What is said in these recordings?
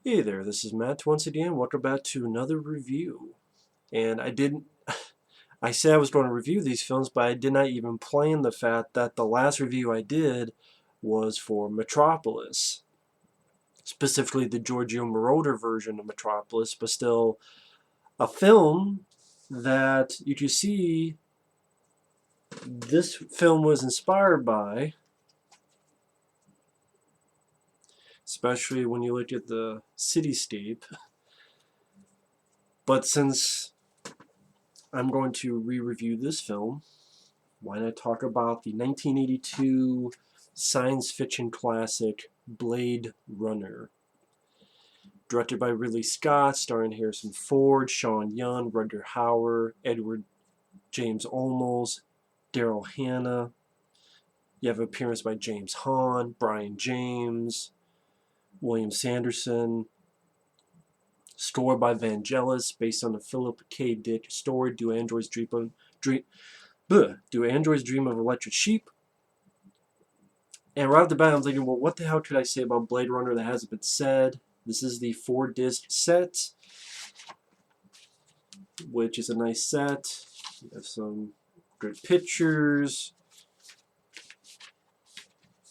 Hey there, this is Matt once again. Welcome back to another review. And I said I was going to review these films, but I did not even plan the fact that the last review I did was for Metropolis. Specifically the Giorgio Moroder version of Metropolis, but still a film that you can see this film was inspired by, especially when you look at the cityscape. But since I'm going to re-review this film, why not talk about the 1982 science fiction classic Blade Runner? Directed by Ridley Scott, starring Harrison Ford, Sean Young, Rutger Hauer, Edward James Olmos, Daryl Hannah. You have appearance by James Hahn, Brian James, William Sanderson. Score by Vangelis, based on the Philip K. Dick story Do Androids Dream of Electric Sheep? And right off the bat, I'm thinking, well, what the hell could I say about Blade Runner that hasn't been said? This is the 4-disc set, which is a nice set. You have some good pictures.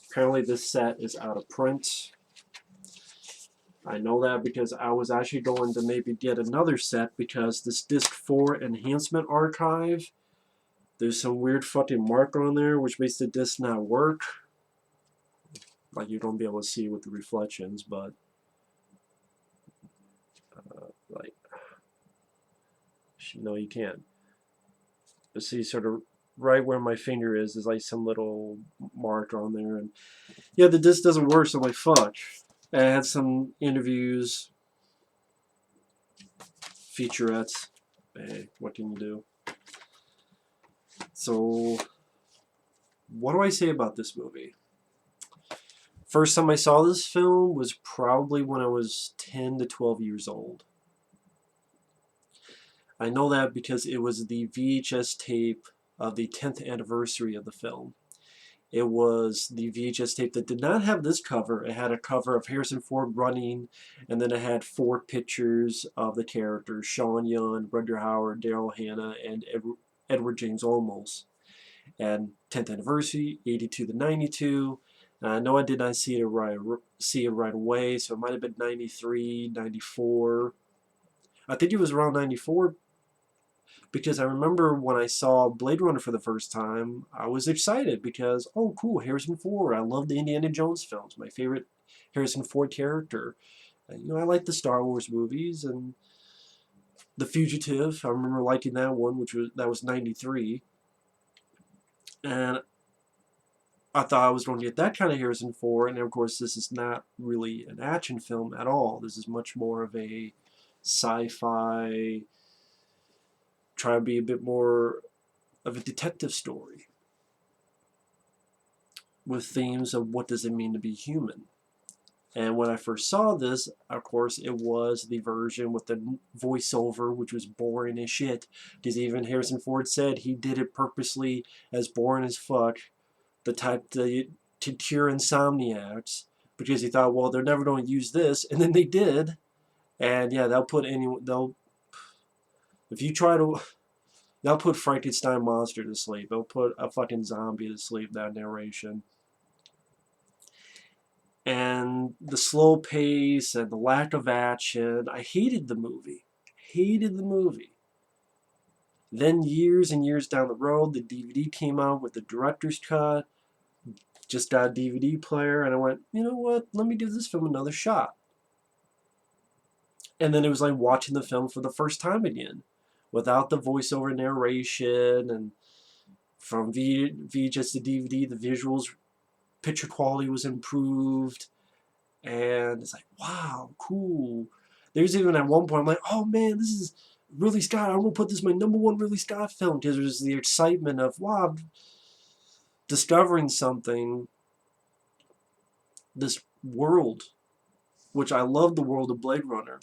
Apparently, this set is out of print. I know that because I was actually going to maybe get another set because this disc 4 enhancement archive, there's some weird fucking mark on there which makes the disc not work. Like you don't be able to see with the reflections, but like, no, you can't. But see, sort of right where my finger is like some little mark on there, and yeah, the disc doesn't work. So I'm like, fuck. And I had some interviews, featurettes. Hey, what can you do? So, what do I say about this movie? First time I saw this film was probably when I was 10 to 12 years old. I know that because it was the VHS tape of the 10th anniversary of the film. It was the VHS tape that did not have this cover. It had a cover of Harrison Ford running, and then it had 4 pictures of the characters: Sean Young, Rutger Hauer, Daryl Hannah, and Edward James Olmos. And 10th anniversary, 82 to 92. I know I did not see it right away, so it might have been 93, 94. I think it was around 94 because I remember when I saw Blade Runner for the first time, I was excited because, oh, cool, Harrison Ford. I love the Indiana Jones films. My favorite Harrison Ford character. And, I like the Star Wars movies and The Fugitive. I remember liking that one, that was 93. And I thought I was going to get that kind of Harrison Ford, and of course this is not really an action film at all. This is much more of a sci-fi, try to be a bit more of a detective story with themes of what does it mean to be human. And when I first saw this, of course, it was the version with the voiceover, which was boring as shit, because even Harrison Ford said he did it purposely as boring as fuck, the type to cure insomniacs, because he thought, well, they're never going to use this, and then they did, and yeah, if you try to, they'll put Frankenstein monster to sleep. They'll put a fucking zombie to sleep. That narration. And the slow pace and the lack of action. I hated the movie. Hated the movie. Then years and years down the road, the DVD came out with the director's cut. Just got a DVD player, and I went, you know what? Let me give this film another shot. And then it was like watching the film for the first time again, without the voiceover narration, and from VHS to DVD, the visuals, picture quality was improved, and it's like, wow, cool. There's even at one point I'm like, oh man, this is Ridley Scott. I'm gonna put this my #1 Ridley Scott film because there's the excitement of wow, discovering something, this world, which I love the world of Blade Runner.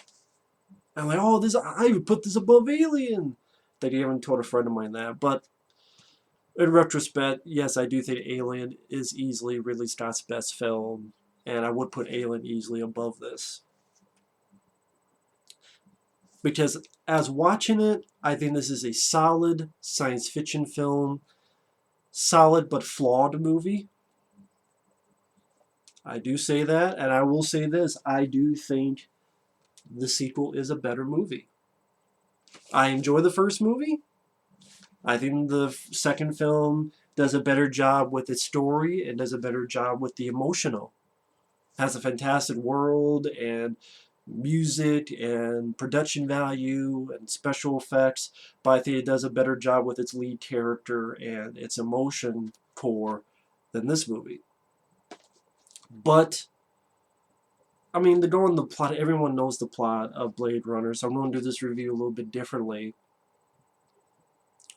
I'm like, oh, I would put this above Alien. I think I even told a friend of mine that, but in retrospect, yes, I do think Alien is easily Ridley Scott's best film, and I would put Alien easily above this. because as watching it, I think this is a solid science fiction film, solid but flawed movie. I do say that, and I will say this, I do think the sequel is a better movie. I enjoy the first movie. I think the second film does a better job with its story and does a better job with the emotional. It has a fantastic world and music and production value and special effects, but I think it does a better job with its lead character and its emotion core than this movie. But I mean, to go on the plot, everyone knows the plot of Blade Runner, so I'm going to do this review a little bit differently.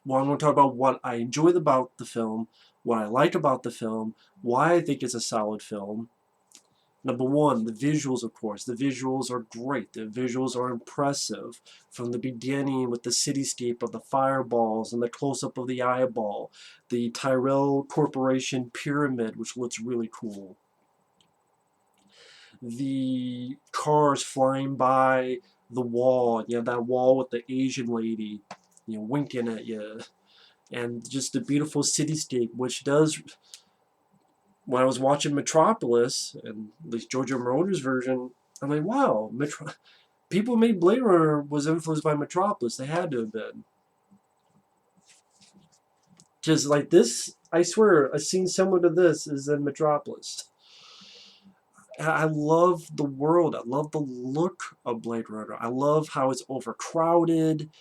Well, I'm going to talk about what I enjoyed about the film, what I like about the film, why I think it's a solid film. Number one, the visuals, of course. The visuals are great. The visuals are impressive. From the beginning with the cityscape of the fireballs and the close-up of the eyeball. The Tyrell Corporation pyramid, which looks really cool. The cars flying by the wall. You know, that wall with the Asian lady, you know, winking at you. And just the beautiful cityscape, which does... When I was watching Metropolis, and at least Giorgio Moroder's version, I'm like, wow, people made Blade Runner was influenced by Metropolis. They had to have been. Just like this, I swear, a scene similar to this is in Metropolis. I love the world. I love the look of Blade Runner. I love how it's overcrowded,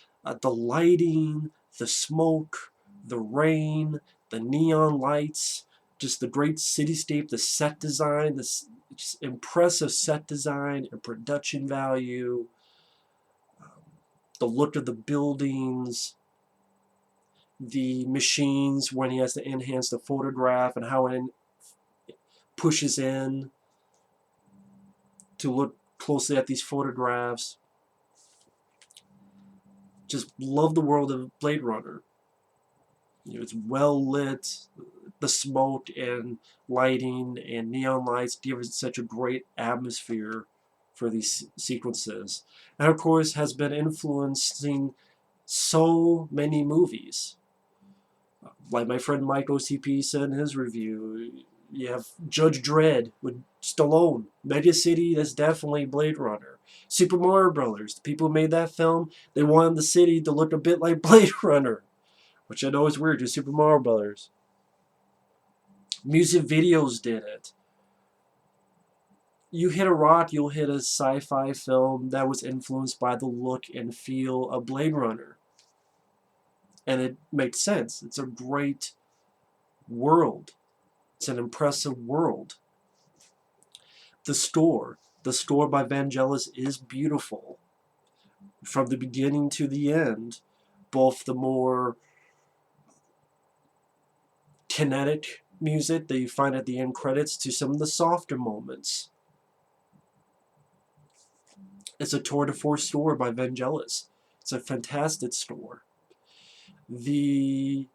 the lighting, the smoke, the rain, the neon lights, just the great cityscape, the set design, this just impressive set design and production value, the look of the buildings, the machines when he has to enhance the photograph and how it pushes in to look closely at these photographs. Just love the world of Blade Runner. You know, it's well lit. The smoke and lighting and neon lights give it such a great atmosphere for these sequences. And of course has been influencing so many movies. Like my friend Mike OCP said in his review, you have Judge Dredd with Stallone. Mega City, that's definitely Blade Runner. Super Mario Brothers, the people who made that film, they wanted the city to look a bit like Blade Runner. Which I know is weird, just Super Mario Brothers. Music videos did it. You hit a rock, you'll hit a sci-fi film that was influenced by the look and feel of Blade Runner. And it makes sense. It's a great world. It's an impressive world. The score by Vangelis is beautiful. From the beginning to the end, both the more kinetic music that you find at the end credits to some of the softer moments. It's a tour de force score by Vangelis. It's a fantastic score. I'm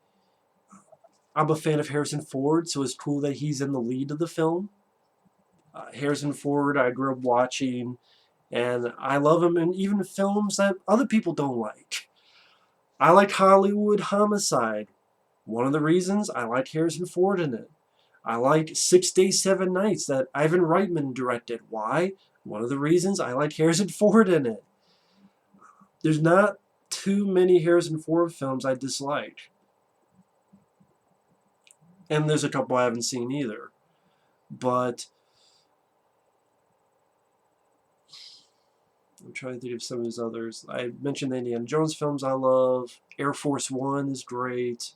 a fan of Harrison Ford, so it's cool that he's in the lead of the film. Harrison Ford, I grew up watching, and I love him in even films that other people don't like. I like Hollywood Homicide. One of the reasons I like Harrison Ford in it. I like 6 Days, 7 Nights that Ivan Reitman directed. Why? One of the reasons I like Harrison Ford in it. There's not too many Harrison Ford films I dislike. And there's a couple I haven't seen either. But I'm trying to think of some of his others. I mentioned the Indiana Jones films I love. Air Force One is great.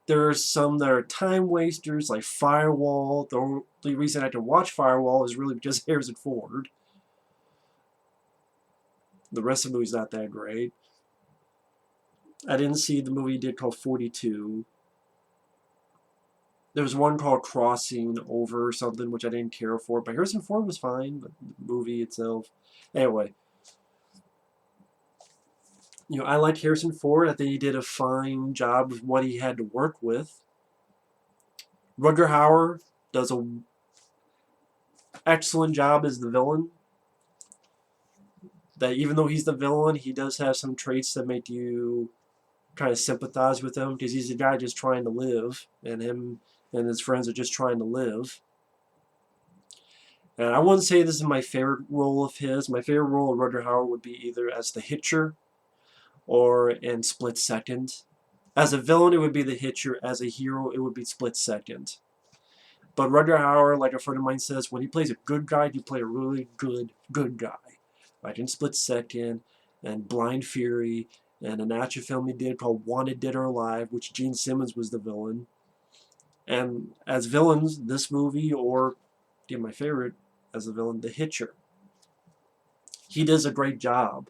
There are some that are time wasters, like Firewall. The only reason I can watch Firewall is really because of Harrison Ford. The rest of the movie's not that great. I didn't see the movie he did called 42. There was one called Crossing Over or something, which I didn't care for. But Harrison Ford was fine, but the movie itself. Anyway. You know, I like Harrison Ford. I think he did a fine job with what he had to work with. Rutger Hauer does an excellent job as the villain. that even though he's the villain, he does have some traits that make you kind of sympathize with him, because he's a guy just trying to live, and him and his friends are just trying to live. And I wouldn't say this is my favorite role of his. My favorite role of Rutger Hauer would be either as the Hitcher or in Split Second. As a villain, it would be the Hitcher. As a hero, it would be Split Second. But Rutger Hauer, like a friend of mine says, when he plays a good guy, he plays a really good guy. Like in Split Second and Blind Fury and an action film he did called Wanted Dead or Alive, which Gene Simmons was the villain. And as villains, this movie, or my favorite as a villain, the Hitcher. He does a great job.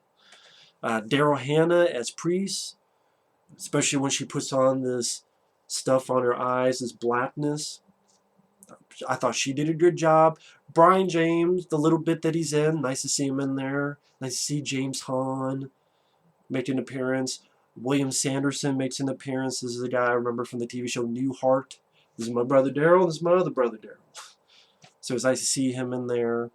Daryl Hannah as Priest, especially when she puts on this stuff on her eyes, this blackness. I thought she did a good job. Brian James, the little bit that he's in, nice to see him in there. Nice to see James Hahn make an appearance. William Sanderson makes an appearance. This is a guy I remember from the TV show Newhart. This is my brother Daryl, this is my other brother Daryl. So it's nice to see him in there.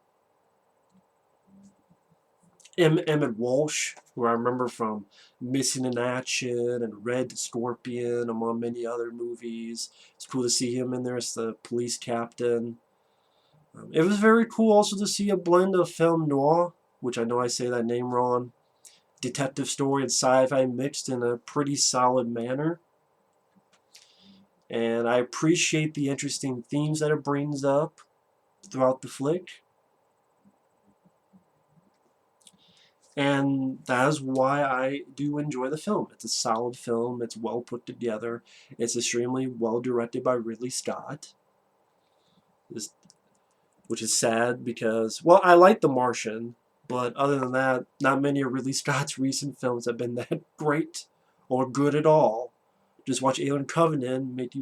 Emmett Walsh, who I remember from Missing in Action and Red Scorpion, among many other movies. It's cool to see him in there as the police captain. It was very cool also to see a blend of film noir, which I know I say that name wrong, detective story and sci-fi mixed in a pretty solid manner. And I appreciate the interesting themes that it brings up throughout the flick. And that is why I do enjoy the film. It's a solid film. It's well put together. It's extremely well directed by Ridley Scott. Which is sad because, well, I like The Martian, but other than that, not many of Ridley Scott's recent films have been that great or good at all. Just watch Alien Covenant make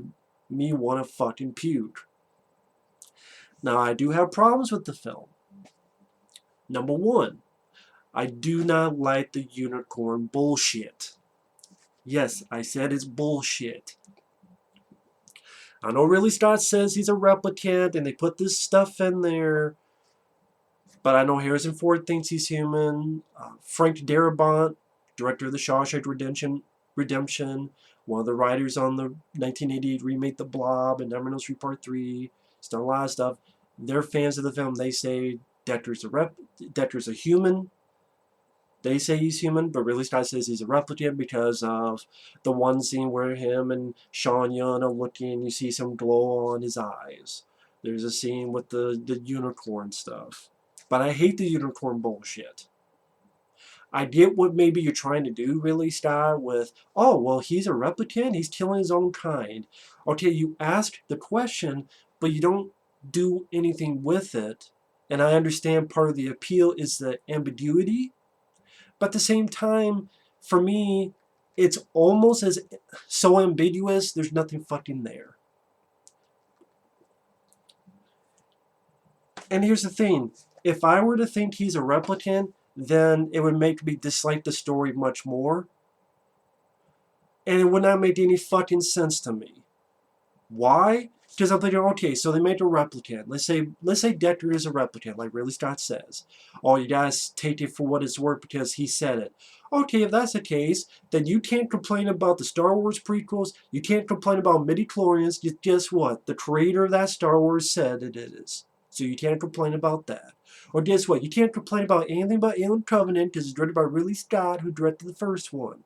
me want to fucking puke. Now, I do have problems with the film. Number one, I do not like the unicorn bullshit. Yes, I said it's bullshit. I know Ridley Scott says he's a replicant and they put this stuff in there, but I know Harrison Ford thinks he's human. Frank Darabont, director of The Shawshank Redemption, one of the writers on the 1988 remake The Blob and Nightmare on Elm Street Part 3, he's done a lot of stuff. They're fans of the film. They say Decker's a human. They say he's human, but Ridley Scott says he's a replicant because of the one scene where him and Sean Young are looking and you see some glow on his eyes. There's a scene with the unicorn stuff. But I hate the unicorn bullshit. I get what maybe you're trying to do, Ridley Scott, with, oh, well, he's a replicant, he's killing his own kind. Okay, you ask the question, but you don't do anything with it. And I understand part of the appeal is the ambiguity. But at the same time, for me, it's almost as so ambiguous, there's nothing fucking there. And here's the thing. If I were to think he's a replicant, then it would make me dislike the story much more. And it would not make any fucking sense to me. Why? Because I'm thinking, okay, so they made a replicant. Let's say Deckard is a replicant, like Ridley Scott says. Oh, you guys take it for what it's worth because he said it. Okay, if that's the case, then you can't complain about the Star Wars prequels. You can't complain about midi-chlorians. Guess what? The creator of that Star Wars said it is. So you can't complain about that. Or guess what? You can't complain about anything about Alien Covenant because it's directed by Ridley Scott, who directed the first one.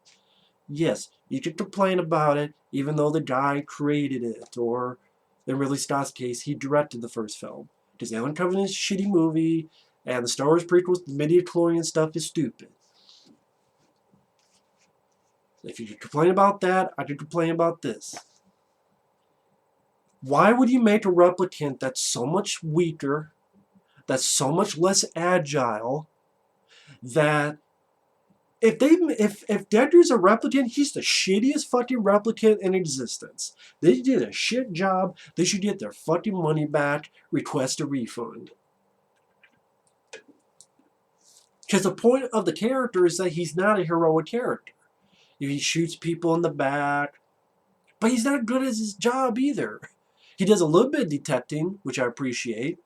Yes, you can complain about it, even though the guy created it, or in Ridley Scott's case, he directed the first film. Because Alien Covenant is a shitty movie, and the Star Wars prequels, the midi-chlorian stuff is stupid. If you could complain about that, I could complain about this. Why would you make a replicant that's so much weaker, that's so much less agile, that if Decker's a replicant, he's the shittiest fucking replicant in existence. They did a shit job. They should get their fucking money back, request a refund. Because the point of the character is that he's not a heroic character. He shoots people in the back, but he's not good at his job either. He does a little bit of detecting, which I appreciate,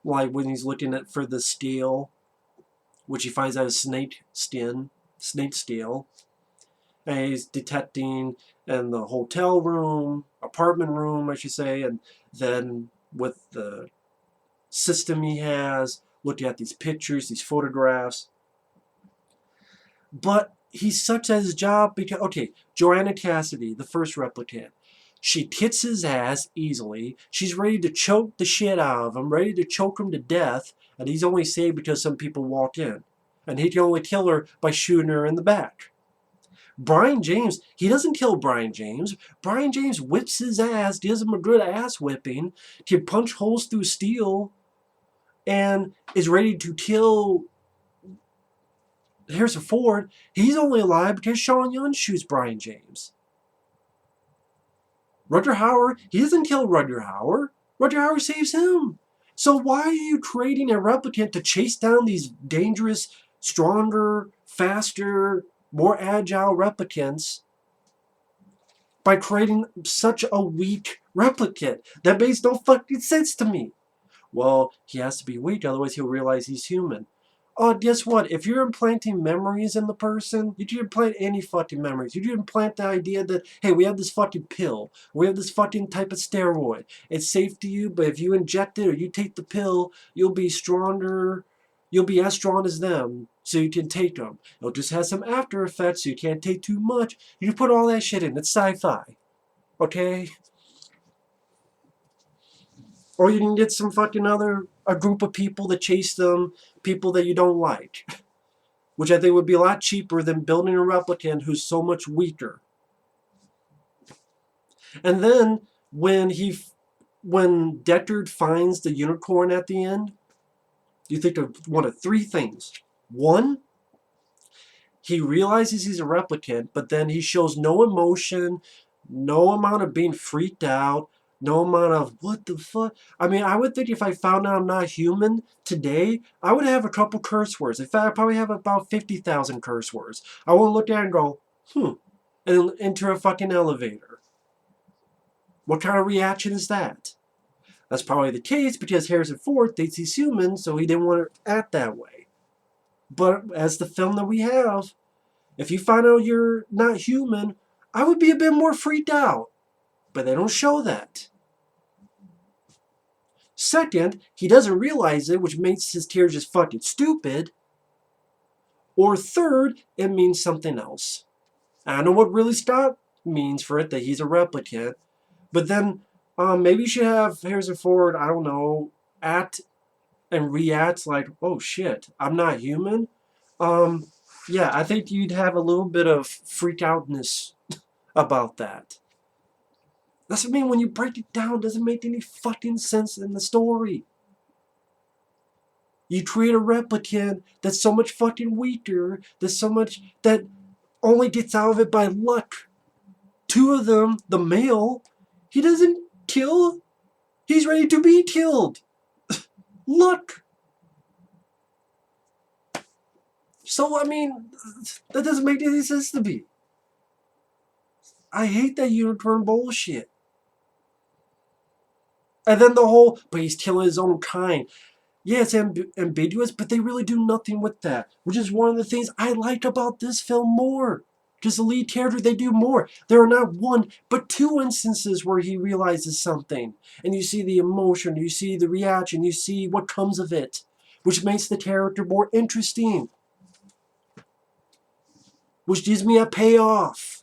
like when he's looking for the scale which he finds out is snake steel. And he's detecting in the hotel room, apartment room, I should say, and then with the system he has, looking at these pictures, these photographs. But he sucks at his job because, okay, Joanna Cassidy, the first replicant, she kicks his ass easily. She's ready to choke the shit out of him, ready to choke him to death, and he's only saved because some people walk in. And he can only kill her by shooting her in the back. Brian James, he doesn't kill Brian James. Brian James whips his ass, gives him a good ass whipping, can punch holes through steel, and is ready to kill Harrison Ford. He's only alive because Sean Young shoots Brian James. Rutger Hauer, he doesn't kill Rutger Hauer. Rutger Hauer saves him. So why are you creating a replicant to chase down these dangerous, stronger, faster, more agile replicants by creating such a weak replicant? That makes no fucking sense to me. Well, he has to be weak, otherwise he'll realize he's human. Oh, guess what? If you're implanting memories in the person, you can implant any fucking memories. You can implant the idea that, hey, we have this fucking pill. We have this fucking type of steroid. It's safe to you, but if you inject it or you take the pill, you'll be stronger. You'll be as strong as them, so you can take them. It'll just have some after effects, so you can't take too much. You can put all that shit in. It's sci-fi. Okay? Or you can get some fucking a group of people that chase them, people that you don't like. Which I think would be a lot cheaper than building a replicant who's so much weaker. And then, when Deckard finds the unicorn at the end, you think of one of three things. One, he realizes he's a replicant, but then he shows no emotion, no amount of being freaked out, no amount of, what the fuck? I mean, I would think if I found out I'm not human today, I would have a couple curse words. In fact, I probably have about 50,000 curse words. I would look at it and go, and enter a fucking elevator. What kind of reaction is that? That's probably the case because Harrison Ford thinks he's human, so he didn't want to act that way. But as the film that we have, if you find out you're not human, I would be a bit more freaked out. But they don't show that. Second, he doesn't realize it, which makes his tears just fucking stupid. Or third, it means something else. I don't know what Ridley Scott means for it, that he's a replicant. But then, maybe you should have Harrison Ford, I don't know, act and react like, oh shit, I'm not human. Yeah, I think you'd have a little bit of freak outness about that. That's what I mean, when you break it down, it doesn't make any fucking sense in the story. You create a replicant that's so much fucking weaker, that's so much, that only gets out of it by luck. Two of them, the male, he doesn't kill, he's ready to be killed. Luck. So, I mean, that doesn't make any sense to me. I hate that unicorn bullshit. And then the whole, but he's killing his own kind. Yeah, it's ambiguous, but they really do nothing with that. Which is one of the things I like about this film more. Because the lead character, they do more. There are not one, but two instances where he realizes something. And you see the emotion, you see the reaction, you see what comes of it. Which makes the character more interesting. Which gives me a payoff.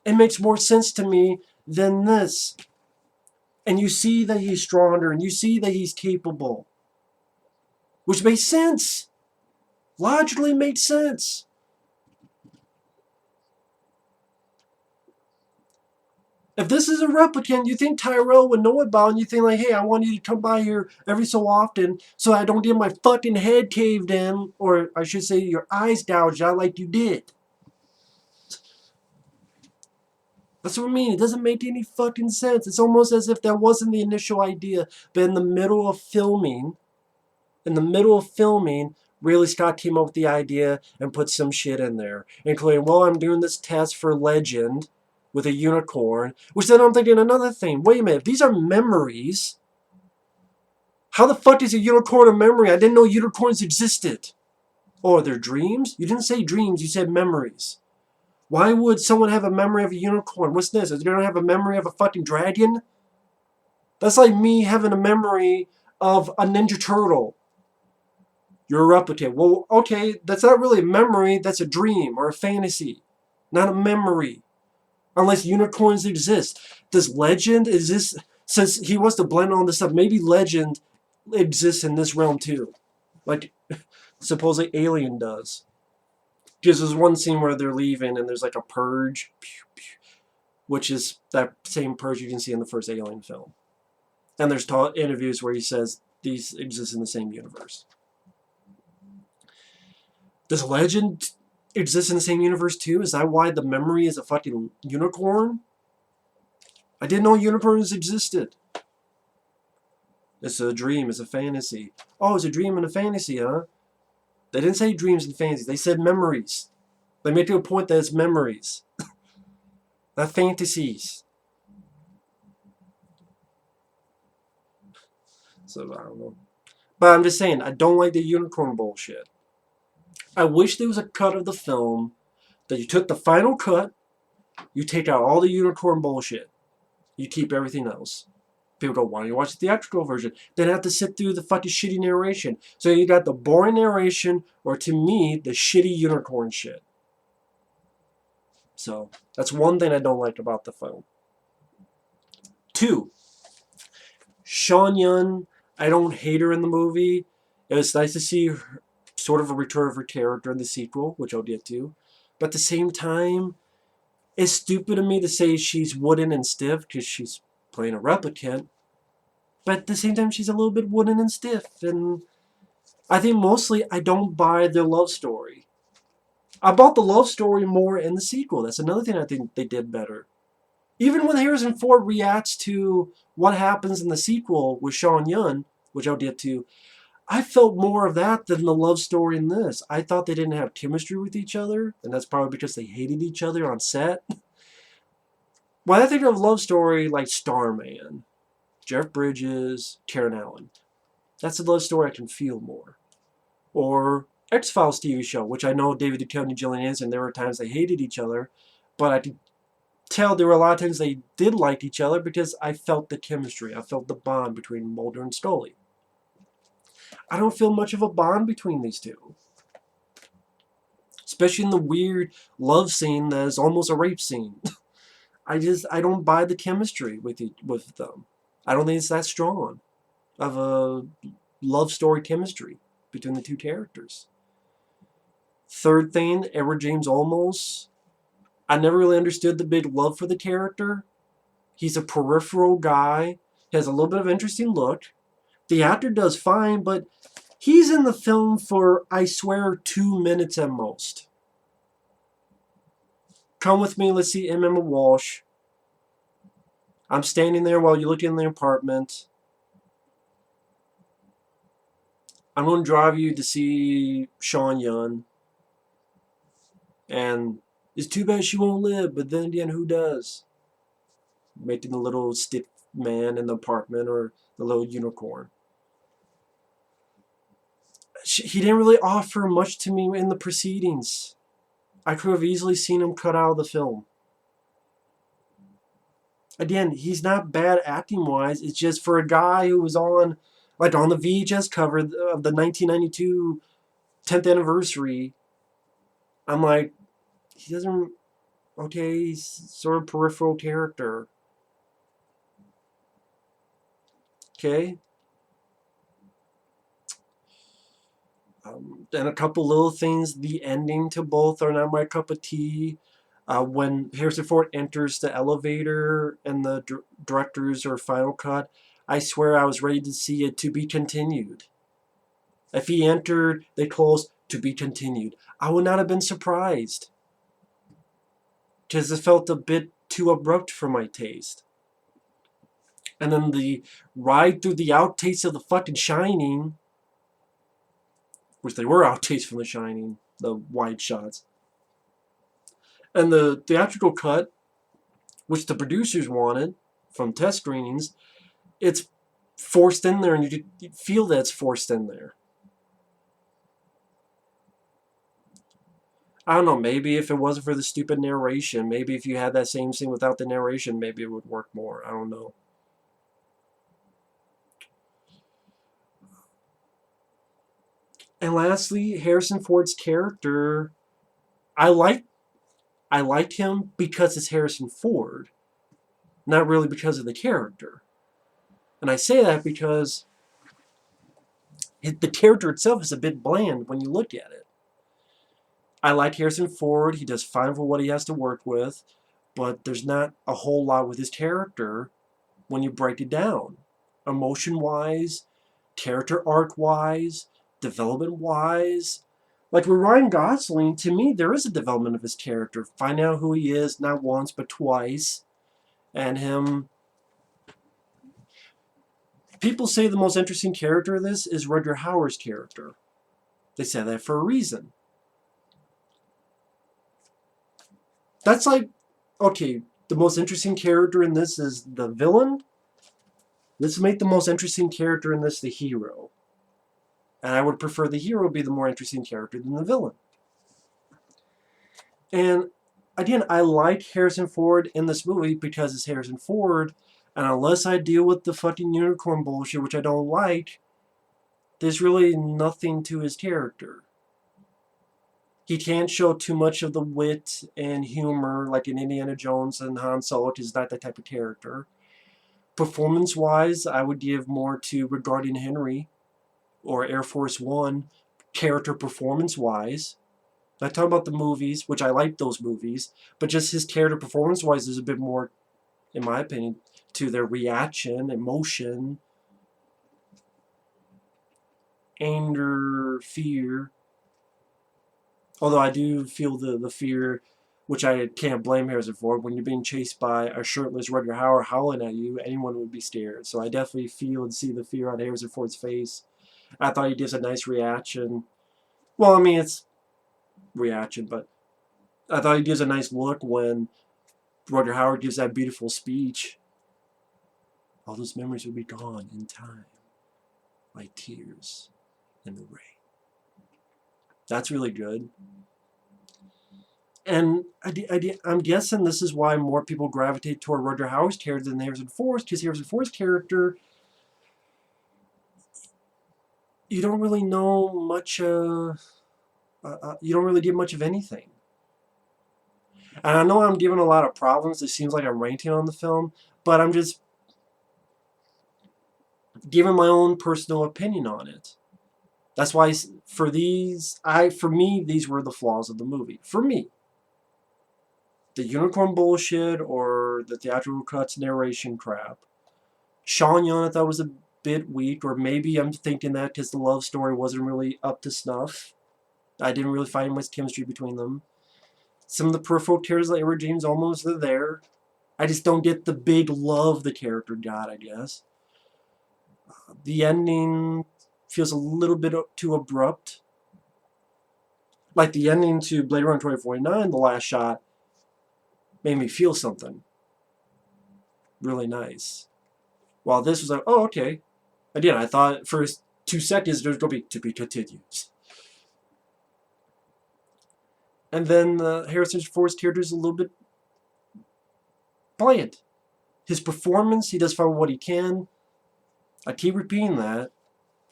It makes more sense to me than this. And you see that he's stronger, and you see that he's capable. Which makes sense. Logically makes sense. If this is a replicant, you think Tyrell would know about, and you think like, hey, I want you to come by here every so often so I don't get my fucking head caved in, or I should say your eyes gouged out like you did. That's what I mean. It doesn't make any fucking sense. It's almost as if that wasn't the initial idea, but in the middle of filming, Ridley Scott came up with the idea and put some shit in there, including, well, I'm doing this test for Legend with a unicorn, which then I'm thinking another thing. Wait a minute, if these are memories, How the fuck is a unicorn a memory? I didn't know unicorns existed. Oh, they're dreams? You didn't say dreams, you said memories. Why would someone have a memory of a unicorn? What's this? They don't have a memory of a fucking dragon? That's like me having a memory of a Ninja Turtle. You're a replicant. Well, okay, that's not really a memory, that's a dream or a fantasy. Not a memory. Unless unicorns exist. Does legend exist? Since he wants to blend all this stuff, maybe legend exists in this realm too. Like, supposedly Alien does. Because there's one scene where they're leaving and there's like a purge, which is that same purge you can see in the first Alien film. And there's interviews where he says these exist in the same universe. Does legend exist in the same universe too? Is that why the memory is a fucking unicorn? I didn't know unicorns existed. It's a dream, it's a fantasy. Oh, it's a dream and a fantasy, huh? They didn't say dreams and fantasies, they said memories. They make it a point that it's memories. Not fantasies. So, I don't know. But I'm just saying, I don't like the unicorn bullshit. I wish there was a cut of the film that you took the final cut, you take out all the unicorn bullshit. You keep everything else. People go, why don't you watch the theatrical version? Then have to sit through the fucking shitty narration. So you got the boring narration, or to me, the shitty unicorn shit. So, that's one thing I don't like about the film. 2. Sean Young, I don't hate her in the movie. It was nice to see her, sort of a return of her character in the sequel, which I'll get to. But at the same time, it's stupid of me to say she's wooden and stiff because she's playing a replicant. But at the same time, she's a little bit wooden and stiff. And I think mostly I don't buy their love story. I bought the love story more in the sequel. That's another thing I think they did better. Even when Harrison Ford reacts to what happens in the sequel with Sean Young, which I'll get to, I felt more of that than the love story in this. I thought they didn't have chemistry with each other, and that's probably because they hated each other on set. When I think of love story like Starman, Jeff Bridges, Karen Allen, that's a love story I can feel more. Or X-Files TV show, which I know David Duchovny and Gillian Anderson, there were times they hated each other, but I could tell there were a lot of times they did like each other because I felt the chemistry. I felt the bond between Mulder and Scully. I don't feel much of a bond between these two. Especially in the weird love scene that is almost a rape scene. I don't buy the chemistry with them. I don't think it's that strong of a love story chemistry between the two characters. Third thing, Edward James Olmos. I never really understood the big love for the character. He's a peripheral guy. He has a little bit of interesting look. The actor does fine, but he's in the film for, I swear, 2 minutes at most. Come with me, let's see Emma Walsh. I'm standing there while you look in the apartment. I'm going to drive you to see Sean Young. And it's too bad she won't live, but then again, who does? Making the little stiff man in the apartment or the little unicorn. He didn't really offer much to me in the proceedings. I could have easily seen him cut out of the film. Again, he's not bad acting-wise. It's just for a guy who was on the VHS cover of the 1992 10th anniversary. I'm like, he doesn't... Okay, he's sort of peripheral character. Okay? And a couple little things. The ending to both are not my cup of tea. When Harrison Ford enters the elevator and the director's or final cut, I swear I was ready to see it to be continued. If he entered, they closed to be continued. I would not have been surprised. Because it felt a bit too abrupt for my taste. And then the ride through the outtakes of The fucking Shining, which they were outtakes from The Shining, the wide shots. And the theatrical cut, which the producers wanted from test screenings, it's forced in there, and you feel that it's forced in there. I don't know, maybe if it wasn't for the stupid narration, maybe if you had that same scene without the narration, maybe it would work more. I don't know. And lastly, Harrison Ford's character, I liked him because it's Harrison Ford, not really because of the character. And I say that because the character itself is a bit bland when you look at it. I like Harrison Ford. He does fine for what he has to work with, but there's not a whole lot with his character when you break it down. Emotion-wise, character arc-wise, development-wise. Like with Ryan Gosling, to me, there is a development of his character. Find out who he is, not once, but twice. And him... People say the most interesting character of this is Rutger Hauer's character. They say that for a reason. That's like, okay, the most interesting character in this is the villain. Let's make the most interesting character in this the hero. And I would prefer the hero be the more interesting character than the villain. And again, I like Harrison Ford in this movie because it's Harrison Ford. And unless I deal with the fucking unicorn bullshit, which I don't like, there's really nothing to his character. He can't show too much of the wit and humor like in Indiana Jones and Han Solo, because he's not that type of character. Performance-wise, I would give more to Regarding Henry or Air Force One, character performance-wise. Not talking about the movies, which I like those movies, but just his character performance-wise is a bit more, in my opinion, to their reaction, emotion, anger, fear. Although I do feel the fear, which I can't blame Harrison Ford, when you're being chased by a shirtless Rutger Hauer howling at you, anyone would be scared. So I definitely feel and see the fear on Harrison Ford's face. I thought he gives a nice reaction. Well, I mean, it's reaction, but I thought he gives a nice look when Rutger Hauer gives that beautiful speech. All those memories will be gone in time, like tears in the rain. That's really good. And I'm guessing this is why more people gravitate toward Rutger Hauer's character than Harrison Ford's, because Harrison Ford's character, you don't really know much, you don't really get much of anything. And I know I'm giving a lot of problems. It seems like I'm ranting on the film, but I'm just giving my own personal opinion on it. That's why for me, these were the flaws of the movie. For me. The unicorn bullshit or the theatrical cuts narration crap. Sean Young I thought was a bit weak, or maybe I'm thinking that because the love story wasn't really up to snuff. I didn't really find much chemistry between them. Some of the peripheral characters like Edward James Olmos are there. I just don't get the big love the character got, I guess. The ending feels a little bit too abrupt. Like the ending to Blade Runner 2049, the last shot, made me feel something really nice. While this was like, oh, okay. Again, I thought for 2 seconds there's going to be continued. And then Harrison Ford's character is a little bit bland. His performance, he does fine what he can. I keep repeating that.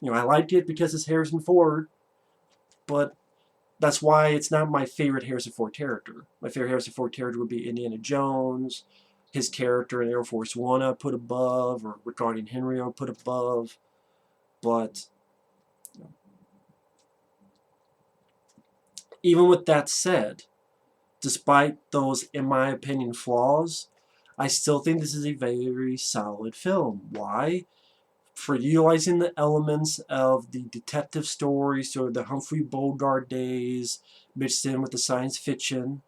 I like it because it's Harrison Ford, but that's why it's not my favorite Harrison Ford character. My favorite Harrison Ford character would be Indiana Jones. His character in Air Force One I'd put above, or Regarding Henry I'd put above. But even with that said, despite those, in my opinion, flaws, I still think this is a very solid film. Why? For utilizing the elements of the detective stories, so the Humphrey Bogart days, mixed in with the science fiction.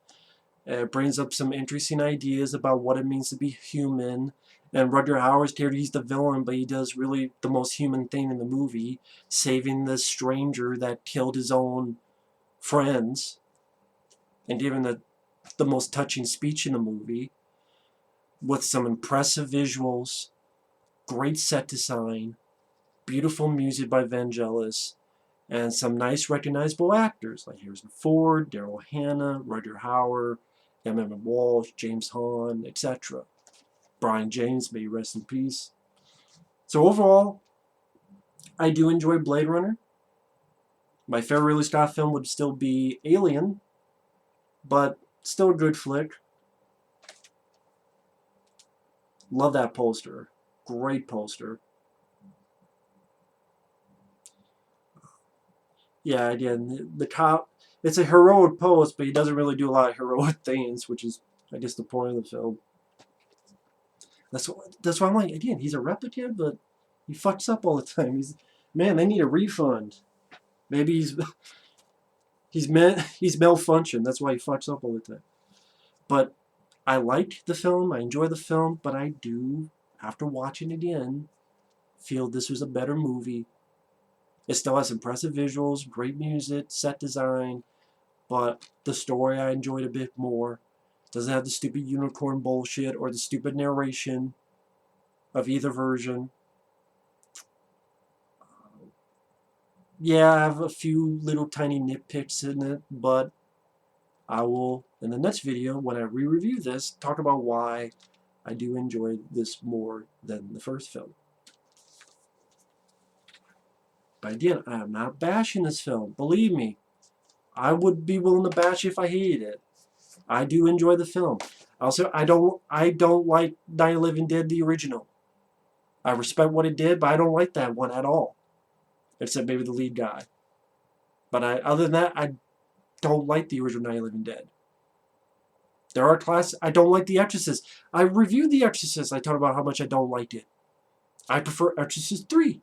It brings up some interesting ideas about what it means to be human. And Rutger Hauer's character, he's the villain, but he does really the most human thing in the movie, saving this stranger that killed his own friends, and giving the most touching speech in the movie, with some impressive visuals. great set design, beautiful music by Vangelis, and some nice recognizable actors like Harrison Ford, Daryl Hannah, Rutger Hauer, M.M. Walsh, James Hahn, etc. Brian James, may he rest in peace. So overall, I do enjoy Blade Runner. My favorite Ridley Scott film would still be Alien, but still a good flick. Love that poster. Great poster. Yeah, again, the cop, it's a heroic pose, but he doesn't really do a lot of heroic things, which is, I guess, the point of the film. That's why I'm like, again, he's a replicant, but he fucks up all the time. Man, they need a refund. Maybe he's malfunctioned. That's why he fucks up all the time. But I liked the film. I enjoy the film, but I do, after watching it again, feel this was a better movie. It still has impressive visuals, great music, set design, but the story I enjoyed a bit more. Doesn't have the stupid unicorn bullshit or the stupid narration of either version. Yeah, I have a few little tiny nitpicks in it, but I will, in the next video, when I re-review this, talk about why I do enjoy this more than the first film. But again, I am not bashing this film. Believe me, I would be willing to bash if I hated it. I do enjoy the film. Also, I don't like Night of the Living Dead, the original. I respect what it did, but I don't like that one at all. Except maybe the lead guy. But other than that, I don't like the original Night of the Living Dead. There are classes. I don't like The Exorcist. I reviewed The Exorcist. I talked about how much I don't like it. I prefer Exorcist 3.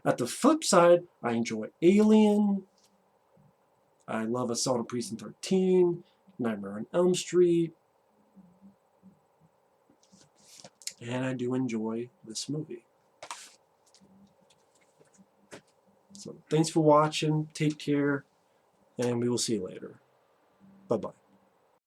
At the flip side, I enjoy Alien. I love Assault on Precinct 13. Nightmare on Elm Street. And I do enjoy this movie. So thanks for watching. Take care. And we will see you later. Bye-bye.